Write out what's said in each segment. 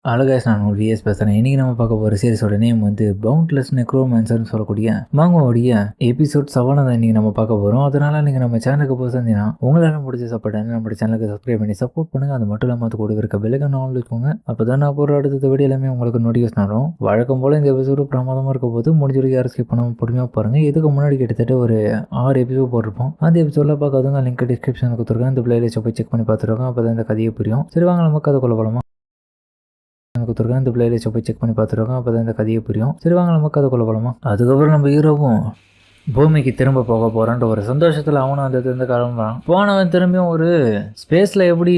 Hello guys, நான் ஒரு vs பேசுகிறேன். இன்றைக்கி நம்ம பார்க்க போகிற சீரிஸோட நேம் வந்து பவுண்ட்லெஸ் நெக்ரோமான்சர்னு சொல்லக்கூடிய மாங்கோடைய எபிசோட் 7 தான் இன்றைக்கி நம்ம பார்க்க போகிறோம். அதனால் நீங்கள் நம்ம சேனலுக்கு போய் இருந்தீங்கன்னா உங்களால் முடிஞ்ச சப்போர்ட் நம்ம சேனலுக்கு சப்ஸ்கிரைப் பண்ணி சப்போர்ட் பண்ணுங்கள். அது மட்டும் இல்லாமல் அது கூட இருக்க பெல்லைக்கான ஆன் வச்சுக்கோங்க. அப்போ தான் நான் போகிற அடுத்த வீடியோ எல்லாமே உங்களுக்கு நோட்டிஃபிகேஷன் வரும். வழக்கம் போல் இந்த எபிசோடு பிரமாதமாக இருக்க போது முடிஞ்சிருக்கு யாரும் ஸ்கிப் பண்ணாமல் பொறுமையாக பாருங்கள். இதுக்கு முன்னாடி கிட்டத்தட்ட ஒரு 6 எபிசோட் போட்டிருப்போம். அந்த எபிசோடில் பார்க்காதவங்க லிங்க் டிஸ்கிரிப்ஷனில் கொடுத்துருக்கேன். இந்த பிளேலிஸ்ட்டை போய் செக் பண்ணி பார்த்துருக்கோம். அப்போ தான் இந்த கதையை புரியும். சரி வாங்க நம்ம கதை கொள்ள போகலாமா? கொடுத்துருக்கேன். இந்த பிளேலிஸ்ட்டை போய் செக் பண்ணி பார்த்துருக்கோம். அப்போ தான் இந்த கதையை புரியும். சரி வாங்க நம்ம கதை கொள்ள போகலாமா? அதுக்கப்புறம் நம்ம ஹீரோவும் பூமிக்கு திரும்ப போக போகிறான்ட்டு ஒரு சந்தோஷத்தில் அவனும் அந்த இருந்து கிளம்புறான். போனவன் திரும்பியும் ஒரு ஸ்பேஸில் எப்படி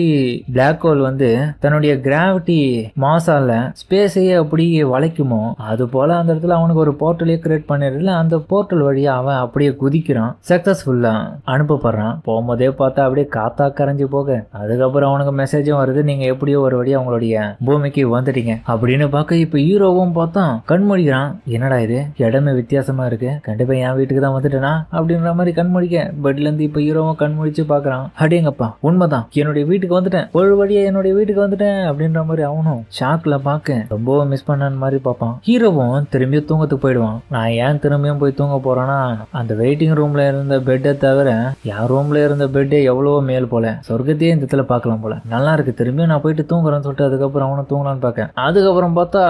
பிளாக் ஹோல் வந்து தன்னுடைய கிராவிட்டி மாசால ஸ்பேஸையே அப்படி வளைக்குமோ அது போல் அந்த இடத்துல அவனுக்கு ஒரு போர்ட்டலையே கிரியேட் பண்ணிடுறதுல அந்த போர்ட்டல் வழியாக அவன் அப்படியே குதிக்கிறான். சக்ஸஸ்ஃபுல்லாக அனுப்பப்படுறான். போகும்போதே பார்த்தா அப்படியே காத்தா கரைஞ்சி போக அதுக்கப்புறம் அவனுக்கு மெசேஜும் வருது, நீங்கள் எப்படியோ ஒரு வழியாக அவங்களுடைய பூமிக்கு வந்துட்டீங்க அப்படின்னு பார்க்க இப்போ ஹீரோவும் பார்த்தா கண்மொழிக்கிறான். என்னடா இது இடமே வித்தியாசமாக இருக்கு, கண்டிப்பாக என் வீட்டுக்கு தான் வந்துட்டேனா அப்படின்ற மாதிரி கண்மொழிக்க பெட்ல இருந்து இப்ப ஹீரோவும் கண்மொழிச்சு பாக்குறான். அடேங்கப்பா உண்மைதான், என்னுடைய வீட்டுக்கு வந்துட்டேன், ஒரு வழியா என்னுடைய வீட்டுக்கு வந்துட்டேன் அப்படின்ற மாதிரி அவனும் ஷாக்ல பாக்க ரொம்ப மிஸ் பண்ணான்னு மாதிரி பார்ப்பான். ஹீரோவும் திரும்பியும் தூங்கத்துக்கு போயிடுவான். நான் ஏன் திரும்பியும் போய் தூங்க போறேன்னா அந்த வெயிட்டிங் ரூம்ல இருந்த பெட்டை தவிர என் ரூம்ல இருந்த பெட்டே எவ்வளவோ மேல் போல, சொர்க்கத்தையே இந்த இடத்துல பார்க்கலாம் போல, நல்லா இருக்கு, திரும்பியும் நான் போயிட்டு தூங்குறேன்னு சொல்லிட்டு அதுக்கப்புறம் அவனும் தூங்கலான்னு பார்க்க அதுக்கப்புறம் பார்த்தா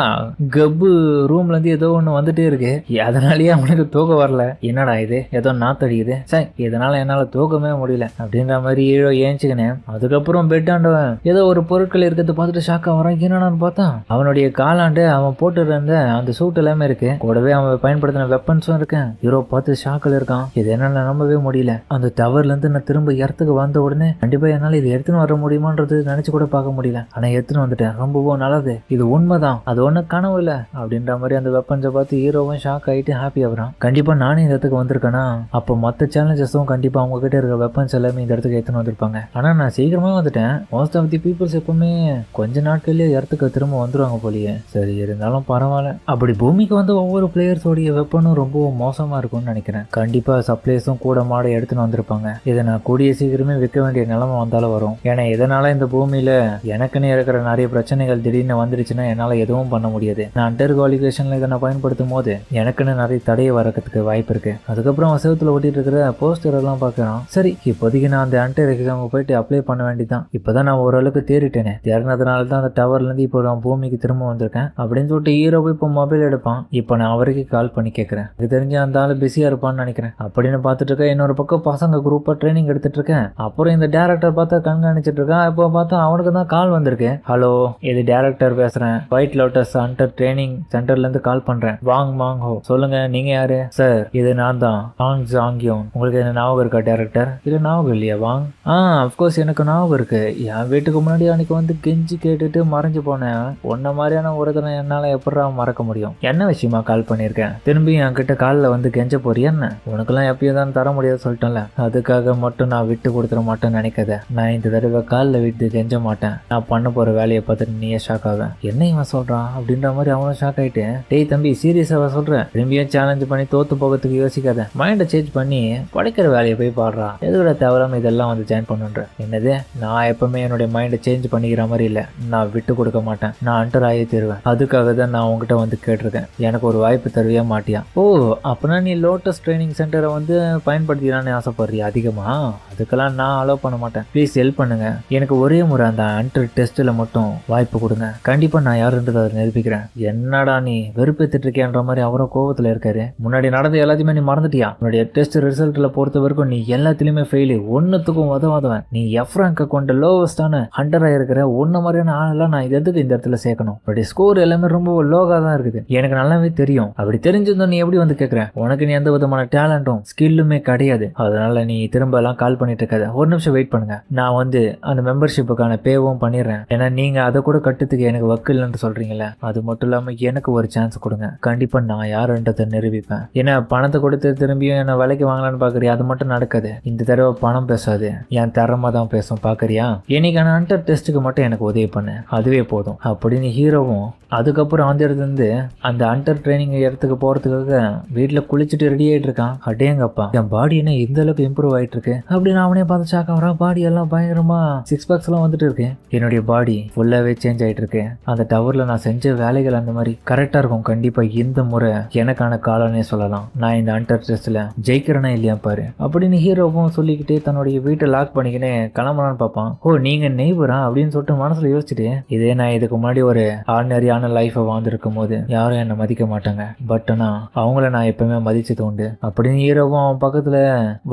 கப்பு ரூம்ல இருந்து ஏதோ ஒண்ணு வந்துட்டே இருக்கு. அதனாலயே அவனுக்கு தூக்கம் வரல. என்னடா இது ஏதோ நாத்தடிக்குது, சரி இதனால என்னால தூக்கமே முடியல அப்படின்ற மாதிரி ஹீரோ ஏஞ்சுக்கினேன். அதுக்கப்புறம் பெட் ஆண்டவன் ஏதோ ஒரு பொருட்கள் இருக்கிறத பார்த்துட்டு ஷாக்கா வரான். என்னடான்னு பார்த்தா அவனுடைய காலாண்டு அவன் போட்டு இருந்த அந்த சூட் எல்லாமே இருக்கு, கூடவே அவன் பயன்படுத்தின வெப்பன்ஸும் இருக்கு. ஹீரோ பார்த்து ஷாக்கில் இருக்கான். இது என்னால நம்பவே முடியல. அந்த டவர்ல இருந்து நான் திரும்ப இடத்துக்கு வந்த உடனே கண்டிப்பா என்னால இது எடுத்துன்னு வர முடியுமான்றது நினைச்சு கூட பார்க்க முடியல. ஆனா எடுத்துன்னு வந்துட்டேன், ரொம்பவும் நல்லது, இது உண்மைதான், அது ஒன்னும் கனவு இல்ல அப்படின்ற மாதிரி அந்த வெப்பன்ஸை பார்த்து ஹீரோவும் ஷாக் ஆயிட்டு ஹாப்பி ஆகுறான். கண்டிப்பா நானே இந்த இடத்துக்கு வந்திருக்கேன்னா அப்போ மற்ற சேலஞ்சஸும் கண்டிப்பா அவங்க கிட்ட இருக்க வெப்பன்ஸ் எல்லாமே இந்த இடத்துக்கு எடுத்துன்னு வந்திருப்பாங்க. ஆனா நான் சீக்கிரமா வந்துட்டேன். மோஸ்ட் ஆஃப் தி பீப்புள்ஸ் எப்பவுமே கொஞ்ச நாட்கள்லயே இடத்துக்கு திரும்ப வந்துருவாங்க போலியே. சரி இருந்தாலும் பரவாயில்ல. அப்படி பூமிக்கு வந்து ஒவ்வொரு பிளேயர்ஸோடைய வெப்பனும் ரொம்ப மோசமா இருக்கும்னு நினைக்கிறேன். கண்டிப்பா சப்ளைஸும் கூட மாட எடுத்துன்னு வந்திருப்பாங்க. இதை நான் கூடிய சீக்கிரமே விற்க வேண்டிய நிலைமை வந்தாலும் வரும். ஏன்னா இதனால இந்த பூமியில எனக்குன்னு இருக்கிற நிறைய பிரச்சனைகள் திடீர்னு வந்துருச்சுன்னா என்னால எதுவும் பண்ண முடியாது. நான் அண்டர் குவாலிஃபிகேஷன்ல இதை நான் பயன்படுத்தும் போது எனக்குன்னு நிறைய தடையை வரதுக்கு வாய்ப்பு இருக்கு. அதுக்கப்புறம் செவத்துல ஓட்டிட்டு இருக்கிற போஸ்டர் எல்லாம் பார்க்கறான். சரி இப்போதைக்கு நான் அந்த அண்டர் எக்ஸாம் போயிட்டு அப்ளை பண்ண வேண்டியதான். இப்பதான் நான் ஓரளவுக்கு தேறிட்டேனே, தேறினதுனால தான் அந்த டவர்ல இருந்து இப்போ நான் பூமிக்கு திரும்ப வந்திருக்கேன் அப்படின்னு சொல்லிட்டு ஹீரோ இப்போ மொபைல் எடுப்பான். இப்போ நான் அவருக்கு கால் பண்ணி கேட்கறேன். இது தெரிஞ்சு அந்த ஆளு பிஸியா இருப்பான்னு நினைக்கிறேன் அப்படின்னு பார்த்துட்டு இருக்கேன். இன்னொரு பக்கம் பசங்க குரூப்பா ட்ரைனிங் எடுத்துட்டு இருக்கேன். அப்புறம் இந்த டேரக்டர் பார்த்தா கண்காணிச்சிட்டு இருக்கான். இப்போ பார்த்தா அவனுக்கு தான் கால் வந்திருக்கு. ஹலோ, இது டேரக்டர் பேசுறேன், ஒயிட் லோட்டஸ் அண்டர் ட்ரைனிங் சென்டர்ல இருந்து கால் பண்றேன். வாங் ஹோ, சொல்லுங்க நீங்க யாரு? சார் இது நான் தான் உங்களுக்கு என்ன ஞாபகம் இருக்கா டேரக்டர்? இல்ல ஞாபகம் இல்லையா? வாங் அப்கோர்ஸ் எனக்கு ஞாபகம் இருக்கு. என் வீட்டுக்கு முன்னாடி அன்னைக்கு வந்து கெஞ்சி கேட்டுட்டு மறைஞ்சு போனேன். உன்ன மாதிரியான ஒருத்தனை என்னால எப்படா மறக்க முடியும்? என்ன விஷயமா கால் பண்ணிருக்கேன்? திரும்பி என் கிட்ட காலில் வந்து கெஞ்ச போறியா என்ன? உனக்கெல்லாம் எப்பயும் தான் தர முடியாது சொல்லிட்டேன்ல, அதுக்காக மட்டும் நான் விட்டு கொடுத்துட மாட்டேன்னு நினைக்காத. நான் இந்த தடவை காலில் விட்டு கெஞ்ச மாட்டேன். நான் பண்ண போற வேலையை பார்த்துட்டு நீயே ஷாக் ஆவேன். என்ன இவன் சொல்றான் அப்படின்ற மாதிரி அவனும் ஷாக் ஆயிட்டு, டேய் தம்பி சீரியஸாக சொல்றேன், திரும்பியும் சேலஞ்ச் பண்ணி தோத்து போகிறதுக்கு யோசிக்காத, மைண்டை சேஞ்ச் பண்ணி படிக்கிற வேலையை போய் பாடுறா. எதுக்கூட தவறாம இதெல்லாம் வந்து ஜாயின் பண்ணுன்ற. என்னது, நான் எப்பவுமே என்னுடைய மைண்டை சேஞ்ச் பண்ணிக்கிற மாதிரி இல்லை, நான் விட்டு கொடுக்க மாட்டேன், நான் அண்டர் ஆகி தருவேன். அதுக்காக தான் நான் உங்ககிட்ட வந்து கேட்டிருக்கேன், எனக்கு ஒரு வாய்ப்பு தருவியா மாட்டியா? ஓ அப்படின்னா நீ லோட்டஸ் ட்ரைனிங் சென்டரை வந்து பயன்படுத்திக்கலான்னு ஆசைப்படுறியா அதிகமா? அதுக்கெல்லாம் நான் அலோவ் பண்ண மாட்டேன். ப்ளீஸ் ஹெல்ப் பண்ணுங்க, எனக்கு ஒரே முறை அந்த அண்டர் டெஸ்ட்ல மட்டும் வாய்ப்பு கொடுங்க, கண்டிப்பா நான் யாருன்றதை அதை நிரூபிக்கிறேன். என்னடா நீ வெறுப்பேத்துட்டு இருக்கேன்ற மாதிரி அவரும் கோபத்துல இருக்காரு. முன்னாடி நடந்த எல்லாத்தையுமே நீ மறந்துட்டியா? உன்னுடைய டெஸ்ட் ரிசல்ட்ல பொறுத்த வரைக்கும் நீ எல்லாத்துலயுமே ஃபெயிலு, ஒன்னுத்துக்கும் உதவாதவன். நீ எஃப் ரேங்க கொண்ட லோவஸ்டான ஹண்டரா இருக்கிற ஒன்ன மாதிரியான ஆளெல்லாம் நான் எதுக்கு இந்த இடத்துல சேர்க்கணும்? உன்னுடைய ஸ்கோர் எல்லாமே ரொம்ப லோகா தான் இருக்குது, எனக்கு நல்லாவே தெரியும். அப்படி தெரிஞ்சிருந்தோம் நீ எப்படி வந்து கேட்கற? உனக்கு நீ எந்த விதமான டேலண்டும் ஸ்கில்லுமே கிடையாது. அதனால நீ திரும்ப எல்லாம் கால் பண்ணிட்டு இருக்காத. ஒரு நிமிஷம் வெயிட் பண்ணுங்க, நான் வந்து அந்த மெம்பர்ஷிப்புக்கான பேவும் பண்ணிடுறேன். ஏன்னா நீங்க அதை கூட கட்டுறதுக்கு எனக்கு வக்கில்னு சொல்றீங்கல்ல, அது மட்டும் இல்லாம எனக்கு ஒரு சான்ஸ் கொடுங்க, கண்டிப்பா நான் யாருன்றதை நிரூபிப்பேன். ஏன்னா பணத்தை கொடுத்து திரும்பியும் என்ன வேலைக்கு வாங்கலான்னு பாக்குறியா? அது மட்டும் நடக்காது. இந்த தடவை பணம் பேசாது, என் திறமை தான் பேசும். பாக்குறியா? இன்னைக்கான ஹண்டர் டெஸ்ட்டுக்கு மட்டும் எனக்கு உதவி பண்ணு, அதுவே போதும் அப்படின்னு ஹீரோவும் அதுக்கப்புறம் அந்த இடத்துல இருந்து அந்த ஹண்டர் ட்ரைனிங் இடத்துக்கு போறதுக்காக வீட்டுல குளிச்சுட்டு ரெடி ஆயிட்டு இருக்கான். அடேங்கப்பா, என் பாடி என்ன இந்த அளவுக்கு இம்ப்ரூவ் ஆயிட்டு இருக்கு அப்படின்னு அவனே பார்த்து ஷாக் ஆகுறான். பாடி எல்லாம் பயங்கரமா சிக்ஸ் பேக்ஸ் எல்லாம் வந்துட்டு இருக்கு. என்னுடைய பாடி ஃபுல்லாவே சேஞ்ச் ஆயிட்டு இருக்கு. அந்த டவர்ல நான் செஞ்ச வேலைகள் அந்த மாதிரி கரெக்டா இருக்கும். கண்டிப்பா இந்த முறை எனக்கான காலனே சொல்லலாம். நான் இந்த ஹண்டர் டெஸ்ட்ல ஜெயிக்கிறேனா இல்லையா பாரு அப்படின்னு ஹீரோவும் சொல்லிக்கிட்டே தன்னுடைய வீட்டை லாக் பண்ணிக்கினே கிளம்புறான்னு பார்ப்பான். ஓ, நீங்க நெய்பரா அப்படின்னு சொல்லிட்டு மனசுல யோசிச்சுட்டு, இதே நான் இதுக்கு முன்னாடி ஒரு ஆர்டினரியான லைஃபை வாழ்ந்துருக்கும் போது யாரும் என்னை மதிக்க மாட்டாங்க, பட் ஆனா அவங்கள நான் எப்பவுமே மதிச்சது உண்டு அப்படின்னு ஹீரோவும் அவன் பக்கத்துல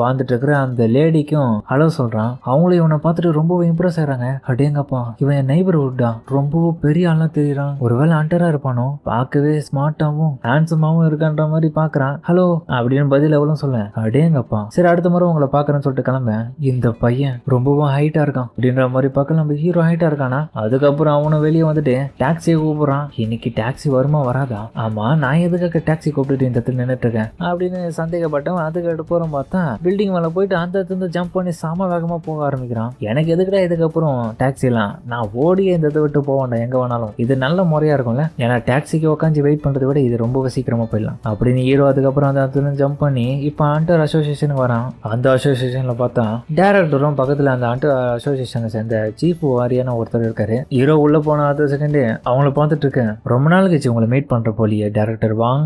வாழ்ந்துட்டு இருக்கிற அந்த லேடிக்கும் ஹலோ சொல்றான். அவங்களும் இவனை பார்த்துட்டு ரொம்பவும் இம்ப்ரெஸ் ஆகிறாங்க. அடேங்கப்பா, இவன் என் நெய்பர்ஹுட்டா, ரொம்பவும் பெரிய ஆளா தெரியுறான், ஒருவேளை அண்டரா இருப்பானோ, பார்க்கவே ஸ்மார்ட்டாவும் ஹேண்ட்ஸமாவும் இருக்கான்ற மாதிரி பாக்குறான். ஹலோ அப்படின்னு பதில் எவ்வளவு சொல்ல. அடேங்கப்பா, சரி அடுத்த முறை உங்களை பாக்குறேன்னு சொல்லிட்டு கிளம்ப. இந்த பையன் ரொம்பவும் ஹைட்டா இருக்கான் அப்படின்ற மாதிரி பார்க்க நம்ம ஹீரோ ஹைட்டா இருக்கானா. அதுக்கப்புறம் அவனும் வெளியே வந்துட்டு டாக்ஸியை கூப்பிடுறான். இன்னைக்கு டாக்ஸி வருமா வராதா? ஆமா, நான் எதுக்காக டாக்ஸி கூப்பிட்டு இந்த இடத்துல நின்றுட்டு இருக்கேன் அப்படின்னு சந்தேகப்பட்டவன் அதுக்கு போறோம் பார்த்தா பில்டிங் மேல போயிட்டு அந்த இடத்துல ஜம்ப் பண்ணி சம வேகமா போக ஆரம்பிக்கிறான். எனக்கு எதுக்குடா இதுக்கப்புறம் டாக்ஸி எல்லாம், நான் ஓடியே இந்த இதை விட்டு போவேன்டா எங்க வேணாலும். இது நல்ல முறையா இருக்கும்ல, ஏன்னா டாக்ஸிக்கு உட்காந்து வெயிட் பண்றதை விட இது ரொம்ப சீக்கிரமா போயிடலாம் அப்படின்னு ஹீரோ அதுக்கப்புறம் அந்த இடத்துல ஜம்ப் பண்ணி இப்ப ஹண்டர் அசோசியேஷனுக்கு வரான். அந்த அசோசியேஷன்ல பார்த்தா டைரக்டரும் பக்கத்துல அந்த ஹண்டர் அசோசியேஷனை சேர்ந்த சீஃப் வாரியான ஒருத்தர் இருக்காரு. ஹீரோ உள்ள போன அடுத்த செகண்ட் அவங்கள பார்த்துட்டு இருக்கேன். ரொம்ப நாள் கழிச்சு உங்களை மீட் பண்ற போலியே டைரக்டர் வாங்.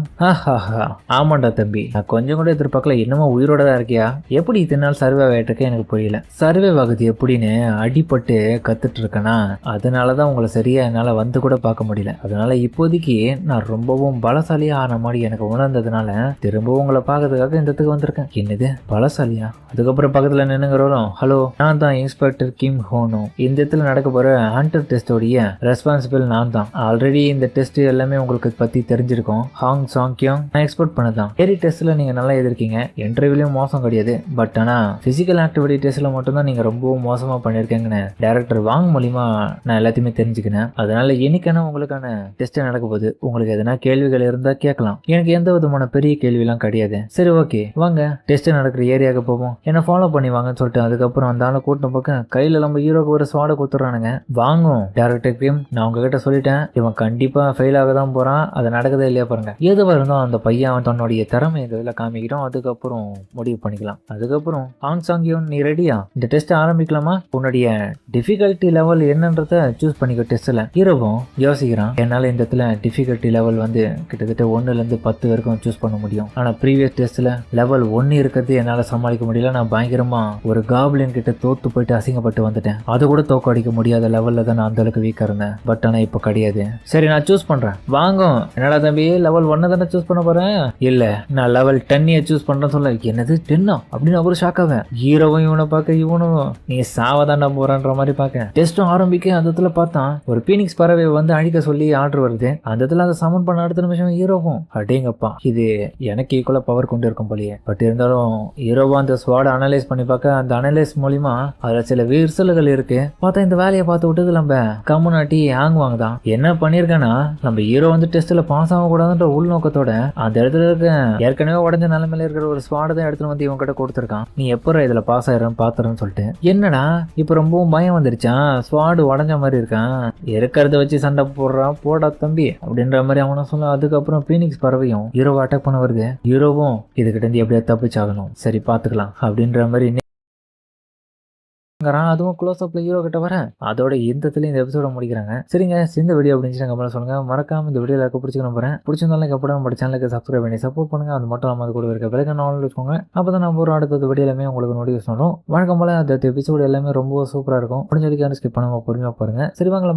ஆமாண்டா தம்பி, நான் கொஞ்சம் கூட எதிர்பார்க்கல, என்னமோ உயிரோட தான் இருக்கியா? எப்படி இத்தனை நாள் சர்வே ஆகிட்டு இருக்க எனக்கு புரியல. சர்வே ஆகுது எப்படின்னு அடிபட்டு கத்துட்டு இருக்கேனா, அதனாலதான் உங்களை சரியா என்னால வந்து கூட பார்க்க முடியல. அதனால இப்போதைக்கு நான் ரொம்பவும் பலசாலியா ஆன மாதிரி எனக்கு உணர்ந்ததுனால திரும்பவும் உங்களை பார்க்கறதுக்காக இந்த இடத்துக்கு வந்திருக்கேன். என்னது பலசாலியா? அதுக்கப்புறம் பக்கத்துல நின்னுங்கிறோம். ஹலோ, நான் தான் இன்ஸ்பெக்டர் கிம் ஹோனோ. இந்த இடத்துல நடக்க போற ஹண்டர் டெஸ்டோடைய ரெஸ்பான்சிபிள் நான் தான். ஆல்ரெடி இந்த டெஸ்ட் எல்லாமே உங்களுக்கு பத்தி தெரிஞ்சிருக்கும். ஹாங் சாங் கியோங் நான் எக்ஸ்பெக்ட் பண்ணதான். தியரி டெஸ்ட்ல நீங்க நல்லா எதிர்க்கீங்க, இன்டர்வியூலயும் மோசம் கிடையாது, பட் ஆனா பிசிக்கல் ஆக்டிவிட்டி டெஸ்ட்ல மட்டும் தான் நீங்க ரொம்பவும் மோசமா பண்ணிருக்கீங்கன்னு டைரக்டர் வாங் மூலியமா நான் எல்லாத்தையுமே தெரிஞ்சுக்கினேன். அதனால இன்னைக்கான உங்களுக்கான டெஸ்ட் நடக்க போகுது. உங்களுக்கு எதனா கேள்விகள் இருந்தா கேட்கலாம். எனக்கு எந்த விதமான பெரிய கேள்வி எல்லாம் கிடையாது. சரி ஓகே, வாங்க டெஸ்ட் நடக்கிற ஏரியாவுக்கு போவோம், என்ன ஃபாலோ பண்ணி வாங்கன்னு சொல்லிட்டு அதுக்கப்புறம் அந்த ஆளை கூட்டின பக்கம் கையில நம்ம ஹீரோக்கு ஒரு ஸ்வாட கொடுத்துறானுங்க. வாங்கும் டைரக்டர் கிம், நான் உங்ககிட்ட சொல்லிட்டேன், இவன் கண்டிப்பா ஃபெயில் ஆக தான் போறான், அது நடக்குதே இல்லையா பாருங்க. எதுவா இருந்தோம் அந்த பையன் அவன் தன்னுடைய திறமை இந்த இதில் காமிக்கிட்டோம், அதுக்கப்புறம் முடிவு பண்ணிக்கலாம். அதுக்கப்புறம் ஹாங் சாங்கியோன் நீ ரெடியா? இந்த டெஸ்ட் ஆரம்பிக்கலாமா? உன்னுடைய டிஃபிகல்ட்டி லெவல் என்னன்றத சூஸ் பண்ணிக்க. டெஸ்ட்ல ஹீரோவும் யோசிக்கிறான், என்னால இந்த இடத்துல டிஃபிகல்ட்டி லெவல் வந்து கிட்டத்தட்ட 1லேருந்து 10 வரைக்கும் சூஸ் பண்ண முடியும். ஆனா ப்ரீவியஸ் டெஸ்ட்ல லெவல் 1 இருக்கிறது என்னால சமாளிக்க முடியல. நான் பயங்கரமா ஒரு காப்ளின் கிட்ட தோத்து போயிட்டு அசிங்கப்பட்டு வந்துட்டேன். அது கூட தோக்க அடிக்க முடியாத லெவல்ல தான் நான் அந்த அளவுக்கு வீக்கா இருந்தேன். பட் ஆனா இப்ப கிடையாது. சரி நான் சூஸ் பண்றேன், வாங்கும். என்னடா தம்பி, லெவல் 1 தானே சூஸ் பண்ண போறேன்? இல்ல, நான் லெவல் 10 சூஸ் பண்றேன்னு சொல்ல. என்னது 10 அப்படின்னு அவரு ஷாக் ஆவேன். ஹீரோவும் இவனை பார்க்க இவனும் நீ சாவதாண்டா போறான்ற மாதிரி பார்க்க. டெஸ்டும் ஆரம்பிக்க அந்த இடத்துல பார்த்தா ஒரு பீனிக்ஸ் பறவை வந்து அழிக்க சொல்லி ஆர்டர் வருது. அந்த இடத்துல அதை சமன் பண்ண அடுத்த நிமிஷம் ஹீரோவும் அடேங்கப்பா, இது எனக்கு ஈக்குவலா பவர் கொண்டு இருக்கும் போலியே. பட் இருந்தாலும் ஹீரோவா அந்த ஸ்வாட அனலைஸ் பண்ணி பார்க்க அந்த அனலைஸ் மூலியமா அதுல சில விரிசல்கள் இருக்கு. பார்த்தா இந்த வேலையை பார்த்து விட்டது நம்ம கம்முனாட்டி ஹாங் வாங் தான். என்ன பண்ணிருக்கானா, நம்ம ஹீரோ வந்து டெஸ்ட்ல பாஸ் ஆக கூடாதுன்ற உள்நோக்கத்தோட அந்த இடத்துல இருக்க ஏற்கனவே உடஞ்ச நிலைமையில இருக்கிற ஒரு ஸ்வாட தான் எடுத்துட்டு வந்து இவங்க கிட்ட கொடுத்துருக்கான். நீ எப்போ இதுல பாஸ் ஆயிரம் பாத்துறன்னு சொல்லிட்டு. என்னடா இப்ப ரொம்பவும் பயம் வந்துருச்சான், ஸ்வாடு உடஞ்ச மாதிரி இருக்கான், இருக்கிறத வச்சு சண்டை போடுறான் போடா தம்பி அப்படின்ற மாதிரி அவனும் சொல்ல. அதுக்கப்புறம் பீனிக்ஸ் பறவையும் ஹீரோவை அட்டாக் பண்ண வருது. ஹீரோவும் இதுகிட்ட இருந்து எப்படியா தப்பிச்சாகணும், சரி பாத்துக்கலாம் அப்படின்ற மாதிரி அதுவும் க்ளோஸ் அப்ல ஹீரோ கிட்ட வரேன். அதோட இந்த எபிசோட முடிக்கிறாங்க. சரிங்க, இந்த வீடியோ அப்படின்னு கமெண்ட் சொல்லுங்க. மறக்காம இந்த வீடியோ எல்லாருக்கும் பிடிச்சிக்க நம்புறேன். பிடிச்சிருந்தாலும் எப்போ நம்ம சேனலுக்கு சப்ஸ்கிரைப் பண்ணி சப்போர்ட் பண்ணுங்க. அது மட்டும் இல்லாமல் அது கூட இருக்க பெல்லைக்கான ஆல் வச்சுக்கோங்க. அப்பதான் நம்ம ஒரு அடுத்த வீடியோ எல்லாமே உங்களுக்கு நோட்டிஃபிகேஷன் வரும். வழக்கம் போல அந்த எபிசோடு எல்லாமே ரொம்ப சூப்பரா இருக்கும். முடிஞ்சதுக்கு ஸ்கிப் பண்ணாம பொறுமையா பாருங்க. சரி வாங்க.